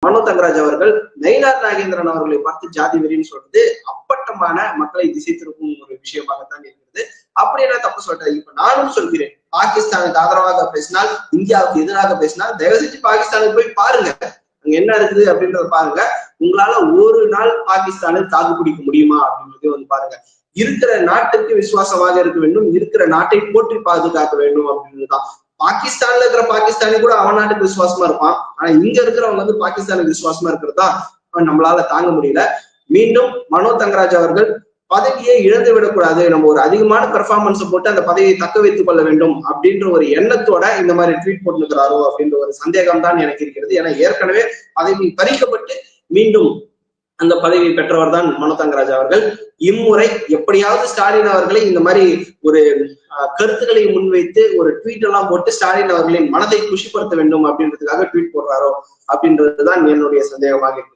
மனோ தங்கராஜ் அவர்கள் நயினார் நாகேந்திரன் அவர்களை பார்த்து ஜாதி வெறின்னு சொல்றது அப்பட்டமான மக்களை திசை திருப்பும் ஒரு விஷயமாகத்தான் இருக்கிறது. அப்படி என்ன தப்பு சொல்றேன். இப்ப நானும் சொல்கிறேன், பாகிஸ்தானுக்கு ஆதரவாக பேசினால், இந்தியாவுக்கு எதிராக பேசினால் தயவு செஞ்சு பாகிஸ்தானுக்கு போய் பாருங்க, அங்க என்ன இருக்குது அப்படின்றத பாருங்க. உங்களால ஒரு நாள் பாகிஸ்தானை தாக்கு பிடிக்க முடியுமா அப்படின்றத பாருங்க. இருக்கிற நாட்டுக்கு விசுவாசமாக இருக்க வேண்டும், இருக்கிற நாட்டை போற்றி பாதுகாக்க வேண்டும் அப்படின்றதுதான். பாகிஸ்தான்ல இருக்கிற பாகிஸ்தானி கூட அவன் நாட்டுக்கு விசுவாசமா இருப்பான். ஆனா இங்க இருக்கிறவங்க பாகிஸ்தானுக்கு விசுவாசமா இருக்கிறதா நம்மளால தாங்க முடியல. மீண்டும் மனோ தங்கராஜ் அவர்கள் பதவியை இழந்து விடக்கூடாது, நம்ம ஒரு அதிகமான பெர்ஃபார்மன்ஸ் போட்டு அந்த பதவியை தக்க வைத்துக் கொள்ள வேண்டும் அப்படின்ற ஒரு எண்ணத்தோட இந்த மாதிரி ட்வீட் போட்டுக்கிறாரோ அப்படின்ற ஒரு சந்தேகம் தான் எனக்கு இருக்கிறது. ஏன்னா ஏற்கனவே பதவி பறிக்கப்பட்டு மீண்டும் அந்த பதவியை பெற்றவர் தான் மனோ தங்கராஜ் அவர்கள். இம்முறை எப்படியாவது ஸ்டாலின் அவர்களை இந்த மாதிரி ஒரு கருத்துக்களை முன்வைத்து ஒரு ட்வீட் எல்லாம் போட்டு ஸ்டாலின் அவர்களின் மனதை குஷிப்படுத்த வேண்டும் அப்படின்றதுக்காக ட்வீட் போடுறாரோ அப்படின்றதுதான் என்னுடைய சந்தேகமாக இருக்கு.